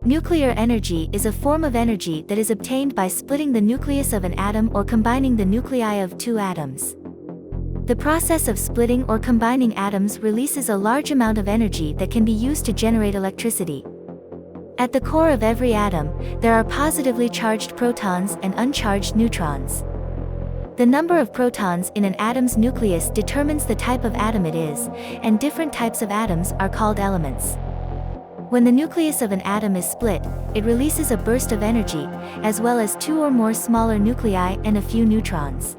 Nuclear energy is a form of energy that is obtained by splitting the nucleus of an atom or combining the nuclei of two atoms. The process of splitting or combining atoms releases a large amount of energy that can be used to generate electricity. At the core of every atom, there are positively charged protons and uncharged neutrons. The number of protons in an atom's nucleus determines the type of atom it is, and different types of atoms are called elements. When the nucleus of an atom is split, it releases a burst of energy, as well as two or more smaller nuclei and a few neutrons.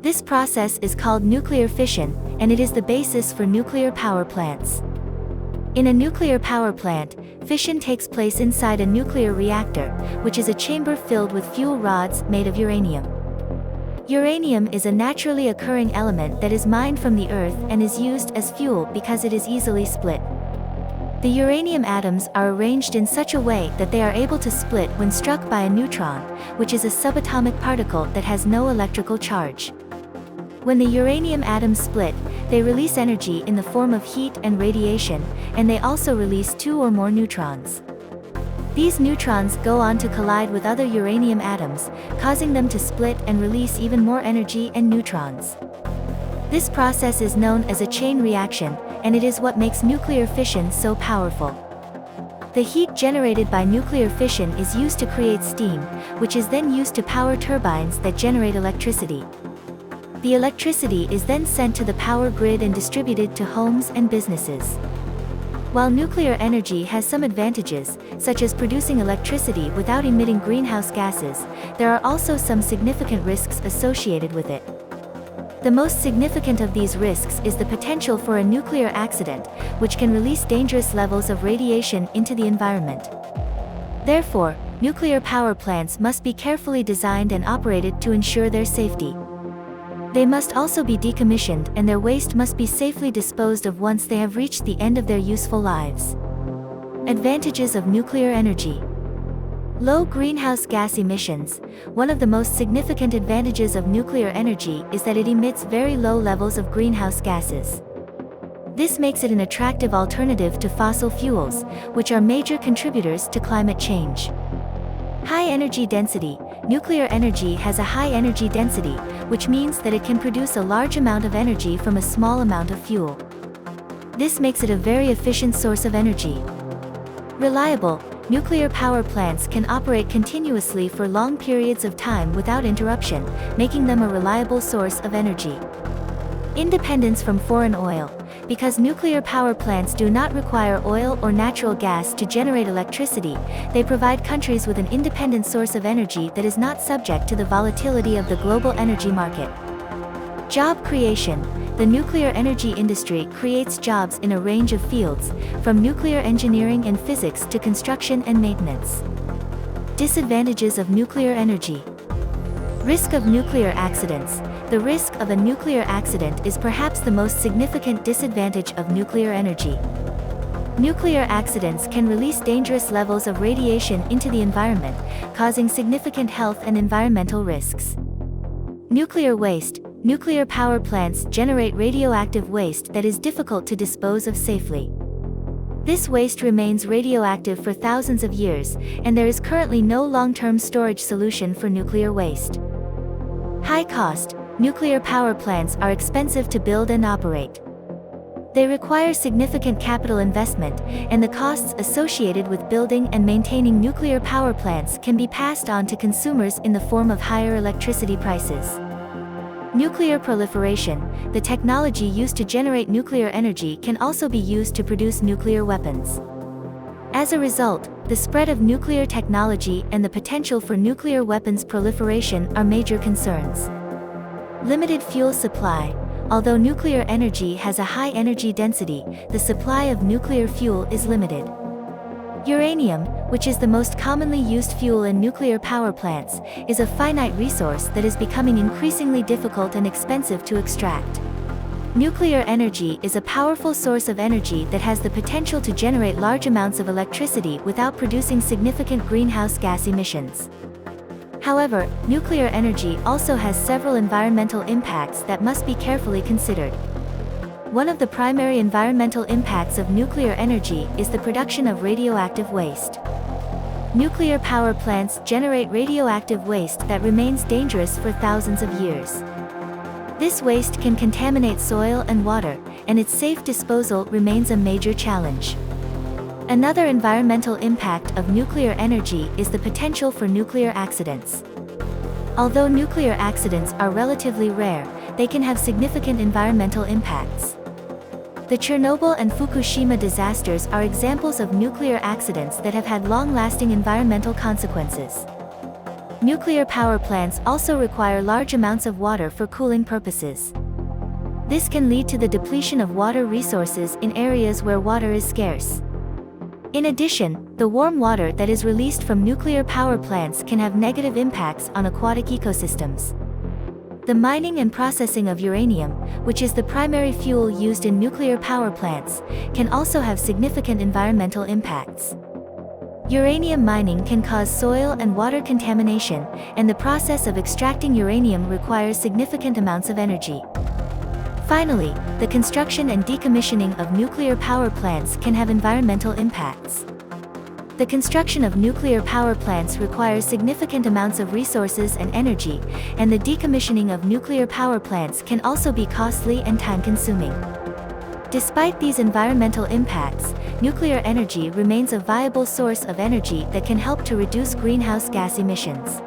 This process is called nuclear fission, and it is the basis for nuclear power plants. In a nuclear power plant, fission takes place inside a nuclear reactor, which is a chamber filled with fuel rods made of uranium. Uranium is a naturally occurring element that is mined from the earth and is used as fuel because it is easily split. The uranium atoms are arranged in such a way that they are able to split when struck by a neutron, which is a subatomic particle that has no electrical charge. When the uranium atoms split, they release energy in the form of heat and radiation, and they also release two or more neutrons. These neutrons go on to collide with other uranium atoms, causing them to split and release even more energy and neutrons. This process is known as a chain reaction, and it is what makes nuclear fission so powerful. The heat generated by nuclear fission is used to create steam, which is then used to power turbines that generate electricity. The electricity is then sent to the power grid and distributed to homes and businesses. While nuclear energy has some advantages, such as producing electricity without emitting greenhouse gases, there are also some significant risks associated with it. The most significant of these risks is the potential for a nuclear accident, which can release dangerous levels of radiation into the environment. Therefore, nuclear power plants must be carefully designed and operated to ensure their safety. They must also be decommissioned, and their waste must be safely disposed of once they have reached the end of their useful lives. Advantages of nuclear energy. Low greenhouse gas emissions. One of the most significant advantages of nuclear energy is that it emits very low levels of greenhouse gases. This makes it an attractive alternative to fossil fuels, which are major contributors to climate change. High energy density. Nuclear energy has a high energy density, which means that it can produce a large amount of energy from a small amount of fuel. This makes it a very efficient source of energy. Reliable. Nuclear power plants can operate continuously for long periods of time without interruption, making them a reliable source of energy. Independence from foreign oil. Because nuclear power plants do not require oil or natural gas to generate electricity, they provide countries with an independent source of energy that is not subject to the volatility of the global energy market. Job creation. The nuclear energy industry creates jobs in a range of fields, from nuclear engineering and physics to construction and maintenance. Disadvantages of nuclear energy. Risk of nuclear accidents. The risk of a nuclear accident is perhaps the most significant disadvantage of nuclear energy. Nuclear accidents can release dangerous levels of radiation into the environment, causing significant health and environmental risks. Nuclear waste. Nuclear power plants generate radioactive waste that is difficult to dispose of safely. This waste remains radioactive for thousands of years, and there is currently no long-term storage solution for nuclear waste. High cost. Nuclear power plants are expensive to build and operate. They require significant capital investment, and the costs associated with building and maintaining nuclear power plants can be passed on to consumers in the form of higher electricity prices. Nuclear proliferation. The technology used to generate nuclear energy can also be used to produce nuclear weapons. As a result, the spread of nuclear technology and the potential for nuclear weapons proliferation are major concerns. Limited fuel supply. Although nuclear energy has a high energy density, the supply of nuclear fuel is limited. Uranium, which is the most commonly used fuel in nuclear power plants, is a finite resource that is becoming increasingly difficult and expensive to extract. Nuclear energy is a powerful source of energy that has the potential to generate large amounts of electricity without producing significant greenhouse gas emissions. However, nuclear energy also has several environmental impacts that must be carefully considered. One of the primary environmental impacts of nuclear energy is the production of radioactive waste. Nuclear power plants generate radioactive waste that remains dangerous for thousands of years. This waste can contaminate soil and water, and its safe disposal remains a major challenge. Another environmental impact of nuclear energy is the potential for nuclear accidents. Although nuclear accidents are relatively rare, they can have significant environmental impacts. The Chernobyl and Fukushima disasters are examples of nuclear accidents that have had long-lasting environmental consequences. Nuclear power plants also require large amounts of water for cooling purposes. This can lead to the depletion of water resources in areas where water is scarce. In addition, the warm water that is released from nuclear power plants can have negative impacts on aquatic ecosystems. The mining and processing of uranium, which is the primary fuel used in nuclear power plants, can also have significant environmental impacts. Uranium mining can cause soil and water contamination, and the process of extracting uranium requires significant amounts of energy. Finally, the construction and decommissioning of nuclear power plants can have environmental impacts. The construction of nuclear power plants requires significant amounts of resources and energy, and the decommissioning of nuclear power plants can also be costly and time-consuming. Despite these environmental impacts, nuclear energy remains a viable source of energy that can help to reduce greenhouse gas emissions.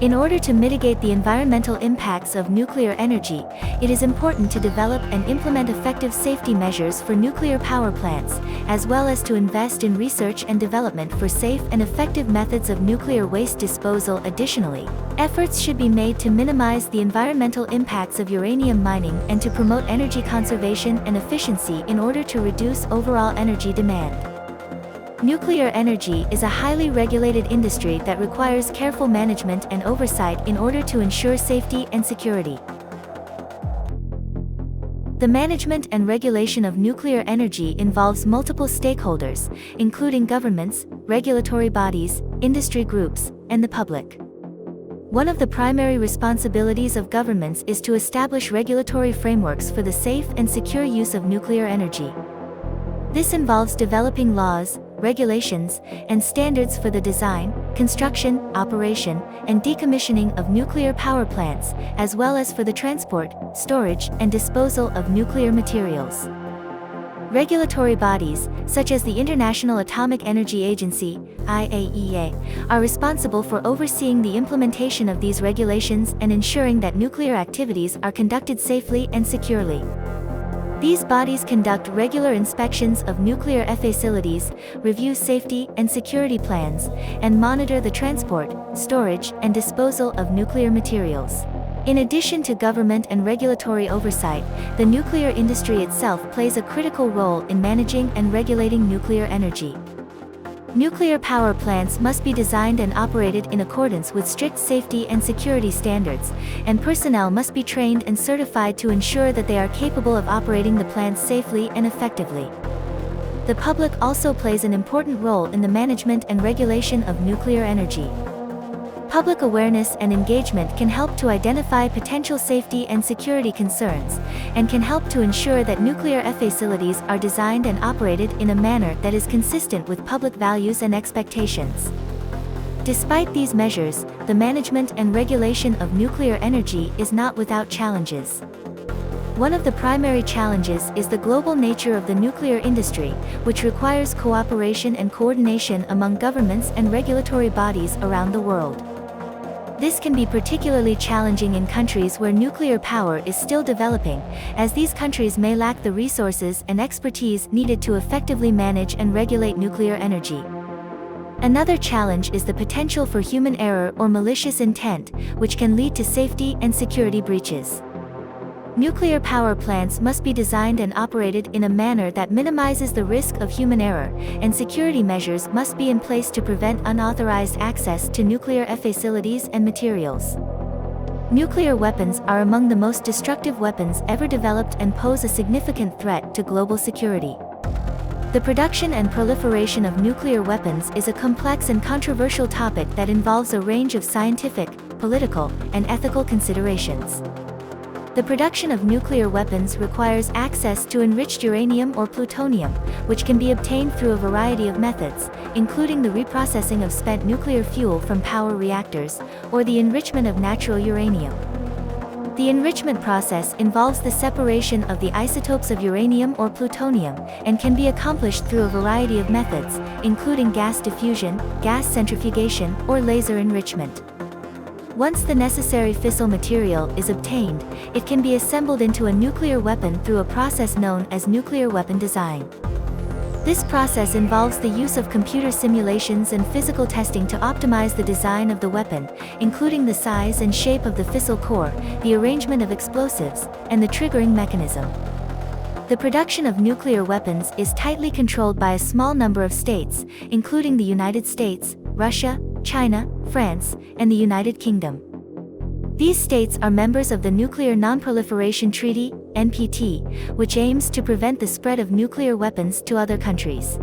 In order to mitigate the environmental impacts of nuclear energy, it is important to develop and implement effective safety measures for nuclear power plants, as well as to invest in research and development for safe and effective methods of nuclear waste disposal. Additionally, efforts should be made to minimize the environmental impacts of uranium mining and to promote energy conservation and efficiency in order to reduce overall energy demand. Nuclear energy is a highly regulated industry that requires careful management and oversight in order to ensure safety and security. The management and regulation of nuclear energy involves multiple stakeholders, including governments, regulatory bodies, industry groups, and the public. One of the primary responsibilities of governments is to establish regulatory frameworks for the safe and secure use of nuclear energy. This involves developing laws, regulations, and standards for the design, construction, operation, and decommissioning of nuclear power plants, as well as for the transport, storage, and disposal of nuclear materials. Regulatory bodies, such as the International Atomic Energy Agency, IAEA, are responsible for overseeing the implementation of these regulations and ensuring that nuclear activities are conducted safely and securely. These bodies conduct regular inspections of nuclear facilities, review safety and security plans, and monitor the transport, storage, and disposal of nuclear materials. In addition to government and regulatory oversight, the nuclear industry itself plays a critical role in managing and regulating nuclear energy. Nuclear power plants must be designed and operated in accordance with strict safety and security standards, and personnel must be trained and certified to ensure that they are capable of operating the plants safely and effectively. The public also plays an important role in the management and regulation of nuclear energy. Public awareness and engagement can help to identify potential safety and security concerns, and can help to ensure that nuclear facilities are designed and operated in a manner that is consistent with public values and expectations. Despite these measures, the management and regulation of nuclear energy is not without challenges. One of the primary challenges is the global nature of the nuclear industry, which requires cooperation and coordination among governments and regulatory bodies around the world. This can be particularly challenging in countries where nuclear power is still developing, as these countries may lack the resources and expertise needed to effectively manage and regulate nuclear energy. Another challenge is the potential for human error or malicious intent, which can lead to safety and security breaches. Nuclear power plants must be designed and operated in a manner that minimizes the risk of human error, and security measures must be in place to prevent unauthorized access to nuclear facilities and materials. Nuclear weapons are among the most destructive weapons ever developed and pose a significant threat to global security. The production and proliferation of nuclear weapons is a complex and controversial topic that involves a range of scientific, political, and ethical considerations. The production of nuclear weapons requires access to enriched uranium or plutonium, which can be obtained through a variety of methods, including the reprocessing of spent nuclear fuel from power reactors, or the enrichment of natural uranium. The enrichment process involves the separation of the isotopes of uranium or plutonium, and can be accomplished through a variety of methods, including gas diffusion, gas centrifugation, or laser enrichment. Once the necessary fissile material is obtained, it can be assembled into a nuclear weapon through a process known as nuclear weapon design. This process involves the use of computer simulations and physical testing to optimize the design of the weapon, including the size and shape of the fissile core, the arrangement of explosives, and the triggering mechanism. The production of nuclear weapons is tightly controlled by a small number of states, including the United States, Russia, China, France, and the United Kingdom. These states are members of the Nuclear Non-Proliferation Treaty, NPT, which aims to prevent the spread of nuclear weapons to other countries.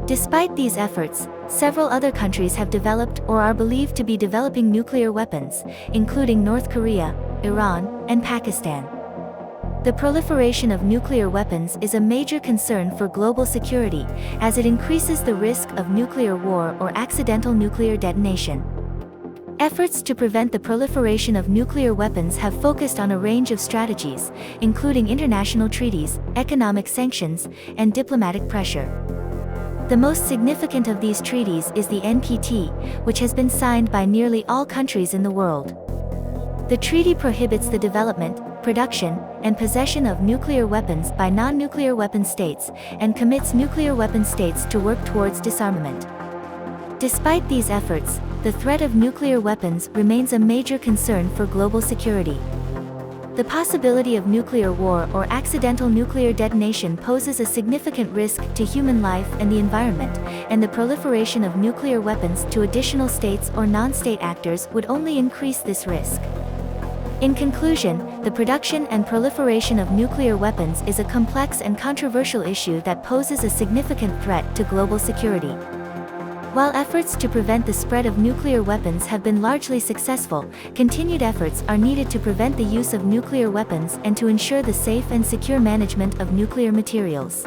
Despite these efforts, several other countries have developed or are believed to be developing nuclear weapons, including North Korea, Iran, and Pakistan. The proliferation of nuclear weapons is a major concern for global security, as it increases the risk of nuclear war or accidental nuclear detonation. Efforts to prevent the proliferation of nuclear weapons have focused on a range of strategies, including international treaties, economic sanctions, and diplomatic pressure. The most significant of these treaties is the NPT, which has been signed by nearly all countries in the world. The treaty prohibits the development, production, and possession of nuclear weapons by non-nuclear weapon states, and commits nuclear weapon states to work towards disarmament. Despite these efforts, the threat of nuclear weapons remains a major concern for global security. The possibility of nuclear war or accidental nuclear detonation poses a significant risk to human life and the environment, and the proliferation of nuclear weapons to additional states or non-state actors would only increase this risk. In conclusion, the production and proliferation of nuclear weapons is a complex and controversial issue that poses a significant threat to global security. While efforts to prevent the spread of nuclear weapons have been largely successful, continued efforts are needed to prevent the use of nuclear weapons and to ensure the safe and secure management of nuclear materials.